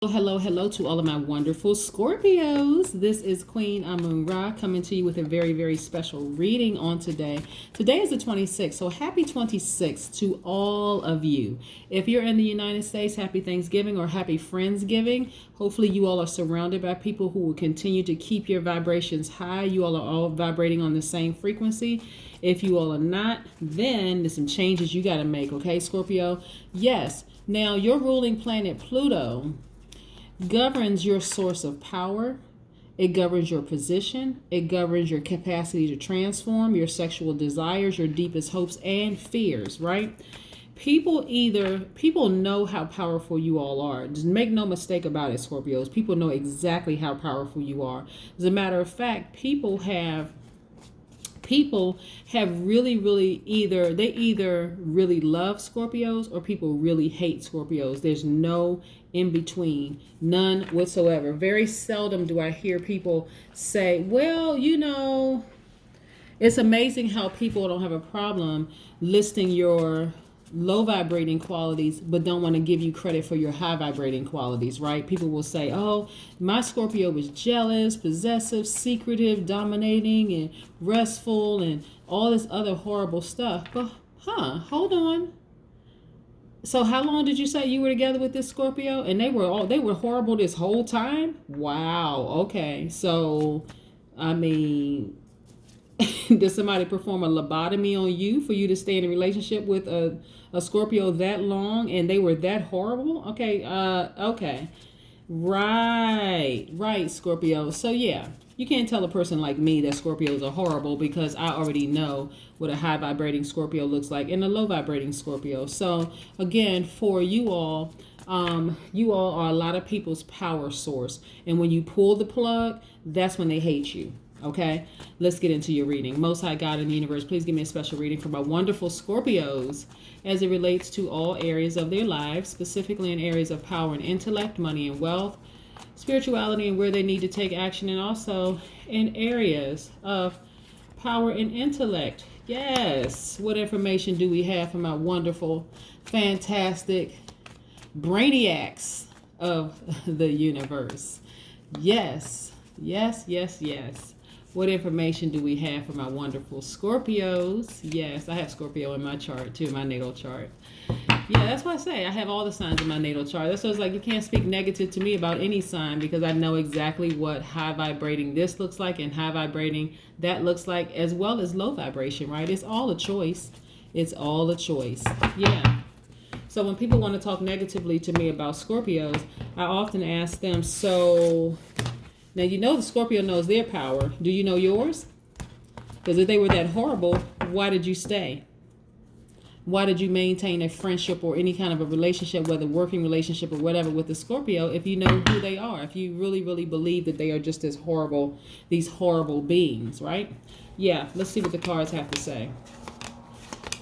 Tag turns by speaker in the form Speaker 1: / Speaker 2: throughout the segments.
Speaker 1: Hello, hello to all of my wonderful Scorpios. This is Queen Amun Ra coming to you with a very, very special reading on today. Today is the 26th, so happy 26th to all of you. If you're in the United States, happy Thanksgiving or happy Friendsgiving. Hopefully you all are surrounded by people who will continue to keep your vibrations high. You all are all vibrating on the same frequency. If you all are not, then there's some changes you got to make, okay, Scorpio? Yes. Now, your ruling planet Pluto governs your source of power. It governs your position. It governs your capacity to transform, your sexual desires, your deepest hopes and fears, right? People know how powerful you all are. Just make no mistake about it, Scorpios. People know exactly how powerful you are. As a matter of fact, people have really either really love Scorpios or people really hate Scorpios. There's no in between, none whatsoever. Very seldom do I hear people say, well, it's amazing how people don't have a problem listing your low vibrating qualities but don't want to give you credit for your high vibrating qualities, right? People will say, oh, my Scorpio is jealous, possessive, secretive, dominating, and restful, and all this other horrible stuff. But hold on. So how long did you say you were together with this Scorpio? And they were horrible this whole time? Wow. Okay. So I mean, did somebody perform a lobotomy on you for you to stay in a relationship with a Scorpio that long and they were that horrible? Okay, okay. Right, Scorpio. So yeah, you can't tell a person like me that Scorpios are horrible because I already know what a high vibrating Scorpio looks like and a low vibrating Scorpio. So again, for you all are a lot of people's power source. And when you pull the plug, that's when they hate you. Okay, let's get into your reading. Most High God in the universe, please give me a special reading for my wonderful Scorpios as it relates to all areas of their lives, specifically in areas of power and intellect, money and wealth, spirituality and where they need to take action, and also in areas of power and intellect. Yes, what information do we have from our wonderful, fantastic brainiacs of the universe? Yes. What information do we have for my wonderful Scorpios? Yes, I have Scorpio in my chart too, my natal chart. Yeah, that's why I say I have all the signs in my natal chart. That's why it's like you can't speak negative to me about any sign because I know exactly what high vibrating this looks like and high vibrating that looks like, as well as low vibration, right? It's all a choice. It's all a choice. Yeah. So when people want to talk negatively to me about Scorpios, I often ask them, so now you know the Scorpio knows their power. Do you know yours? Because if they were that horrible, why did you stay? Why did you maintain a friendship or any kind of a relationship, whether working relationship or whatever, with the Scorpio, if you know who they are, if you really, really believe that they are just as horrible, these horrible beings, right? Yeah, let's see what the cards have to say.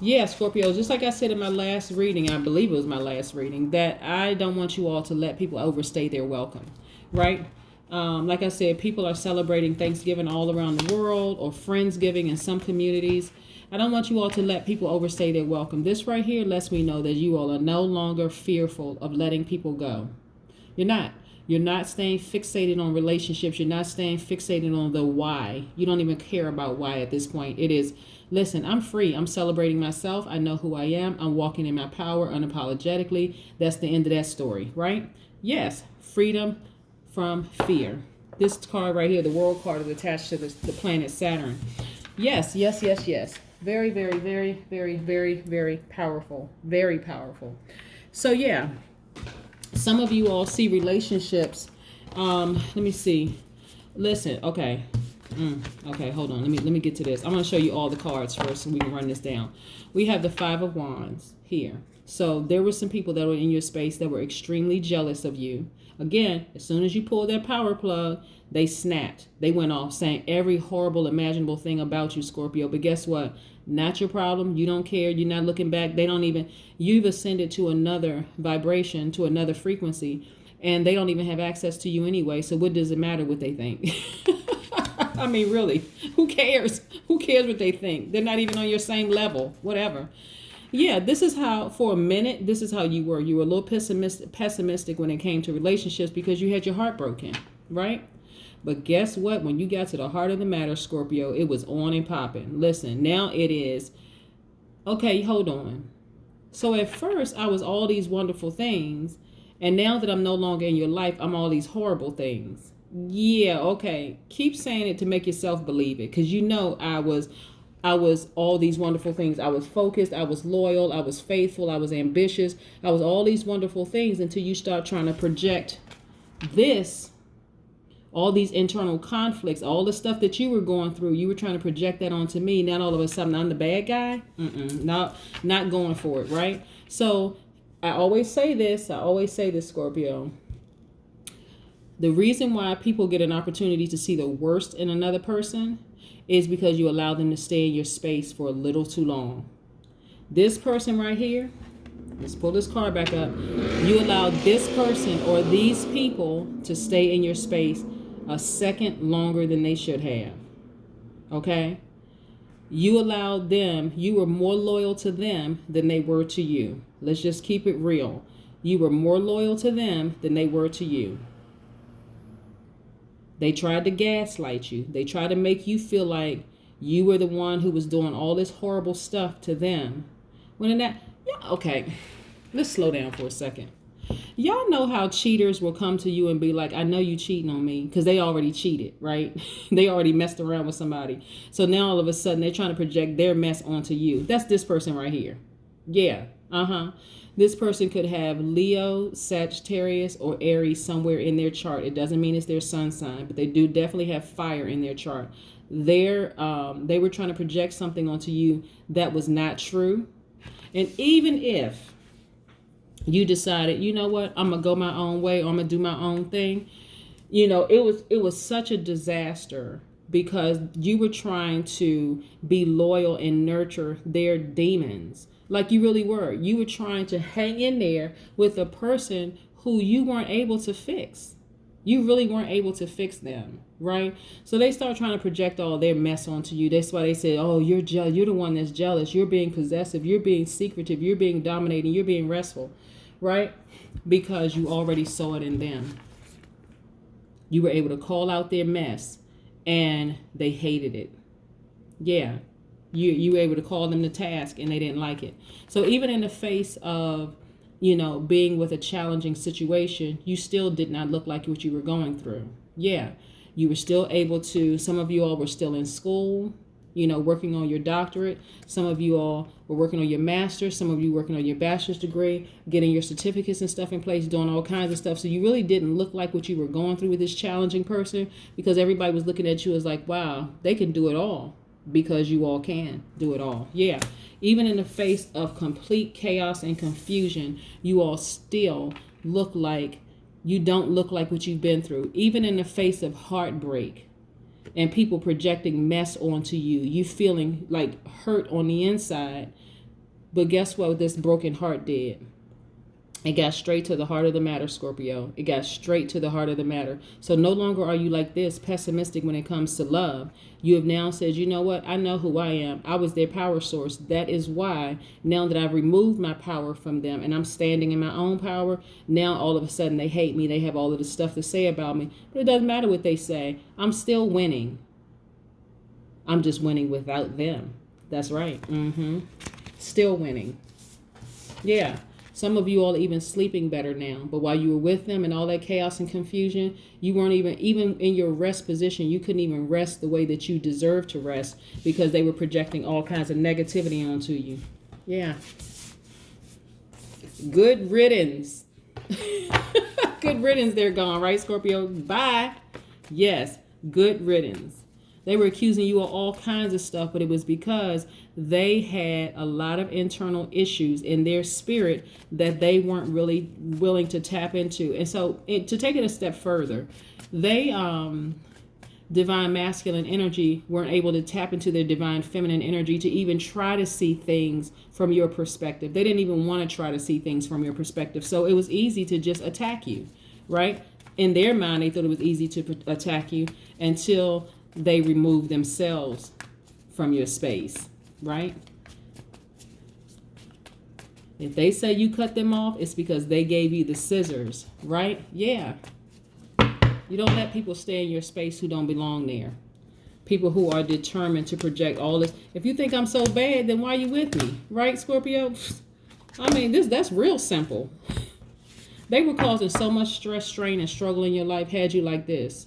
Speaker 1: Yeah, Scorpio, just like I said in my last reading, I believe it was my last reading, that I don't want you all to let people overstay their welcome, right? Like I said, people are celebrating Thanksgiving all around the world, or Friendsgiving in some communities. I don't want you all to let people overstay their welcome. This right here lets me know that you all are no longer fearful of letting people go. You're not. You're not staying fixated on relationships. You're not staying fixated on the why. You don't even care about why at this point. It is, listen, I'm free. I'm celebrating myself. I know who I am. I'm walking in my power unapologetically. That's the end of that story, right? Yes, freedom from fear. This card right here, the world card, is attached to the planet Saturn. Yes. Very, very, very, very, very, very powerful. Very powerful. So yeah, some of you all see relationships. Let me see. Listen, okay. Okay, hold on. Let me get to this. I'm going to show you all the cards first so we can run this down. We have the Five of Wands here. So there were some people that were in your space that were extremely jealous of you. Again, as soon as you pulled that power plug, they snapped. They went off saying every horrible imaginable thing about you, Scorpio. But guess what? Not your problem. You don't care. You're not looking back. You've ascended to another vibration, to another frequency, and they don't even have access to you anyway. So what does it matter what they think? I mean, really, who cares? Who cares what they think? They're not even on your same level, whatever. Yeah, this is how, for a minute, this is how you were. You were a little pessimistic when it came to relationships because you had your heart broken, right? But guess what? When you got to the heart of the matter, Scorpio, it was on and popping. Listen, now it is, okay, hold on. So at first, I was all these wonderful things. And now that I'm no longer in your life, I'm all these horrible things. Yeah, okay. Keep saying it to make yourself believe it. Because you know I was all these wonderful things. I was focused, I was loyal, I was faithful, I was ambitious. I was all these wonderful things until you start trying to project this, all these internal conflicts, all the stuff that you were going through. You were trying to project that onto me. Now all of a sudden I'm the bad guy. Not going for it, right? So I always say this, Scorpio. The reason why people get an opportunity to see the worst in another person is because you allow them to stay in your space for a little too long. This person right here, let's pull this card back up. You allowed this person or these people to stay in your space a second longer than they should have. Okay? You allowed them, you were more loyal to them than they were to you. Let's just keep it real. You were more loyal to them than they were to you. They tried to gaslight you. They tried to make you feel like you were the one who was doing all this horrible stuff to them. When in that, yeah, okay, let's slow down for a second. Y'all know how cheaters will come to you and be like, I know you cheating on me, because they already cheated, right? They already messed around with somebody. So now all of a sudden they're trying to project their mess onto you. That's this person right here. Yeah, This person could have Leo, Sagittarius, or Aries somewhere in their chart. It doesn't mean it's their sun sign, but they do definitely have fire in their chart. They were trying to project something onto you that was not true. And even if you decided, you know what, I'm going to go my own way, or I'm going to do my own thing, you know, it was such a disaster because you were trying to be loyal and nurture their demons. Like you really were. You were trying to hang in there with a person who you weren't able to fix. You really weren't able to fix them, right? So they start trying to project all their mess onto you. That's why they say, oh, you're jealous. You're the one that's jealous. You're being possessive. You're being secretive. You're being dominating. You're being restful, right? Because you already saw it in them. You were able to call out their mess and they hated it. Yeah. You were able to call them to task and they didn't like it. So even in the face of, you know, being with a challenging situation, you still did not look like what you were going through. Yeah. You were still able to, some of you all were still in school, you know, working on your doctorate. Some of you all were working on your master's. Some of you working on your bachelor's degree, getting your certificates and stuff in place, doing all kinds of stuff. So you really didn't look like what you were going through with this challenging person because everybody was looking at you as like, wow, they can do it all. Because you all can do it all. Yeah. Even in the face of complete chaos and confusion, you all still look like, you don't look like what you've been through. Even in the face of heartbreak and people projecting mess onto you, you feeling like hurt on the inside. But guess what this broken heart did? It got straight to the heart of the matter, Scorpio. It got straight to the heart of the matter. So no longer are you like this, pessimistic when it comes to love. You have now said, you know what? I know who I am. I was their power source. That is why now that I've removed my power from them and I'm standing in my own power, now all of a sudden they hate me. They have all of this stuff to say about me. But it doesn't matter what they say. I'm still winning. I'm just winning without them. That's right. Still winning. Yeah. Some of you all are even sleeping better now. But while you were with them and all that chaos and confusion, you weren't even in your rest position. You couldn't even rest the way that you deserve to rest because they were projecting all kinds of negativity onto you. Yeah. Good riddance. Good riddance, they're gone, right, Scorpio? Bye. Yes, good riddance. They were accusing you of all kinds of stuff, but it was because they had a lot of internal issues in their spirit that they weren't really willing to tap into. And so to take it a step further, they, divine masculine energy, weren't able to tap into their divine feminine energy to even try to see things from your perspective. They didn't even want to try to see things from your perspective. So it was easy to just attack you, right? In their mind, they thought it was easy to attack you until they remove themselves from your space, right? If they say you cut them off, it's because they gave you the scissors, right? Yeah. You don't let people stay in your space who don't belong there. People who are determined to project all this. If you think I'm so bad, then why are you with me? Right, Scorpio? I mean, that's real simple. They were causing so much stress, strain, and struggle in your life, had you like this.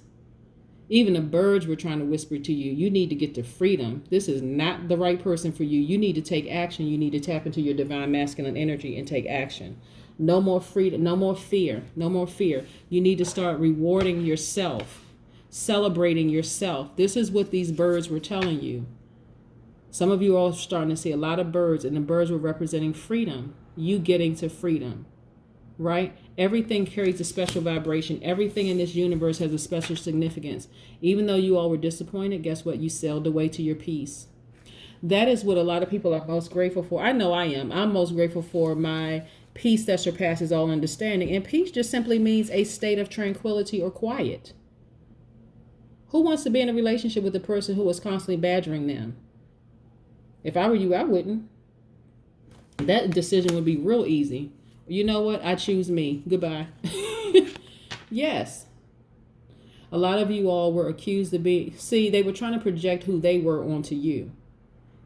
Speaker 1: Even the birds were trying to whisper to you, you need to get to freedom. This is not the right person for you. You need to take action. You need to tap into your divine masculine energy and take action. No more freedom, no more fear, no more fear. You need to start rewarding yourself, celebrating yourself. This is what these birds were telling you. Some of you are starting to see a lot of birds, and the birds were representing freedom, you getting to freedom, right? Everything carries a special vibration. Everything in this universe has a special significance. Even though you all were disappointed, guess what? You sailed away to your peace. That is what a lot of people are most grateful for. I know I am. I'm most grateful for my peace that surpasses all understanding. And peace just simply means a state of tranquility or quiet. Who wants to be in a relationship with a person who is constantly badgering them? If I were you, I wouldn't. That decision would be real easy. You know what? I choose me. Goodbye. Yes. A lot of you all were accused of being... See, they were trying to project who they were onto you.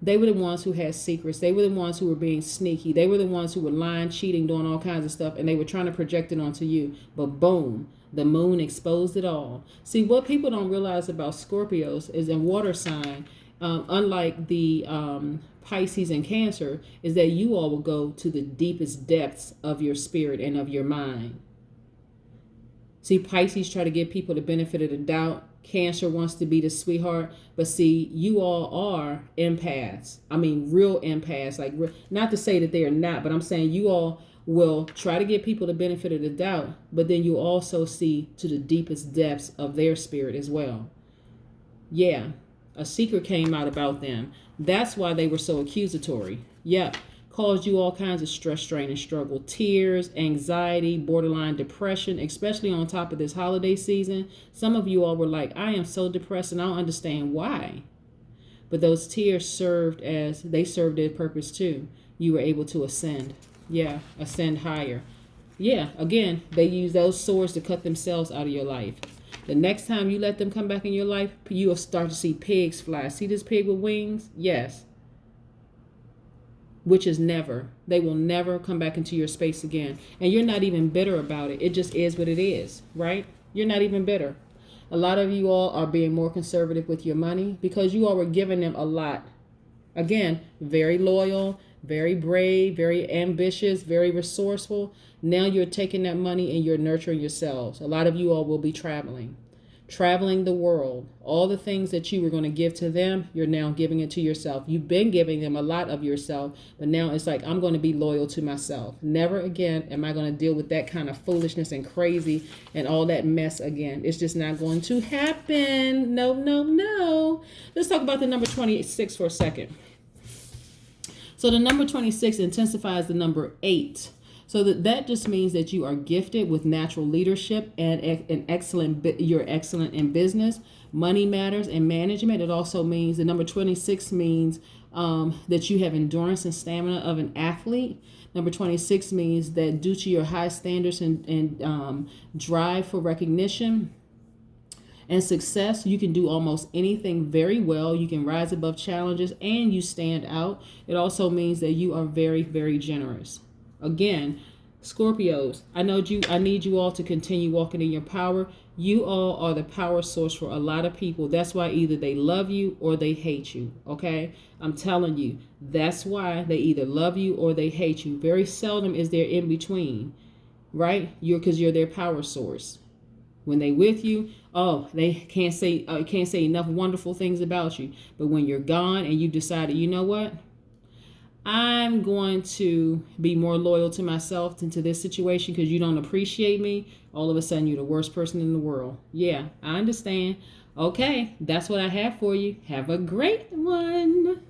Speaker 1: They were the ones who had secrets. They were the ones who were being sneaky. They were the ones who were lying, cheating, doing all kinds of stuff. And they were trying to project it onto you. But boom, the moon exposed it all. See, what people don't realize about Scorpios is in water sign, unlike the Pisces and Cancer, is that you all will go to the deepest depths of your spirit and of your mind. See, Pisces try to give people the benefit of the doubt. Cancer wants to be the sweetheart. But see, you all are empaths. I mean, real empaths. Like, not to say that they are not, but I'm saying you all will try to give people the benefit of the doubt. But then you also see to the deepest depths of their spirit as well. Yeah. A secret came out about them. That's why they were so accusatory. Yep. Caused you all kinds of stress, strain, and struggle. Tears, anxiety, borderline depression, especially on top of this holiday season. Some of you all were like, I am so depressed and I don't understand why. But those tears served their purpose too. You were able to ascend. Yeah, ascend higher. Yeah, again, they use those swords to cut themselves out of your life. The next time you let them come back in your life, you will start to see pigs fly. See this pig with wings? Yes. Which is never. They will never come back into your space again. And you're not even bitter about it. It just is what it is, right? You're not even bitter. A lot of you all are being more conservative with your money because you all were giving them a lot. Again, very loyal, very brave, very ambitious, very resourceful. Now you're taking that money and you're nurturing yourselves. A lot of you all will be traveling the world. All the things that you were going to give to them, you're now giving it to yourself. You've been giving them a lot of yourself, but now it's like, I'm going to be loyal to myself. Never again am I going to deal with that kind of foolishness and crazy and all that mess again. It's just not going to happen. No, no, no. Let's talk about the number 26 for a second. So the number 26 intensifies the number 8. So that just means that you are gifted with natural leadership and you're excellent in business, money matters, and management. It also means the number 26 means that you have endurance and stamina of an athlete. Number 26 means that due to your high standards and drive for recognition and success, you can do almost anything very well. You can rise above challenges and you stand out. It also means that you are very, very generous. Again, Scorpios, I need you all to continue walking in your power. You all are the power source for a lot of people. That's why either they love you or they hate you. Okay? I'm telling you, that's why they either love you or they hate you. Very seldom is there in between, right? Because you're their power source. When they with you, they can't say enough wonderful things about you. But when you're gone and you decided, you know what? I'm going to be more loyal to myself than to this situation because you don't appreciate me. All of a sudden, you're the worst person in the world. Yeah, I understand. Okay, that's what I have for you. Have a great one.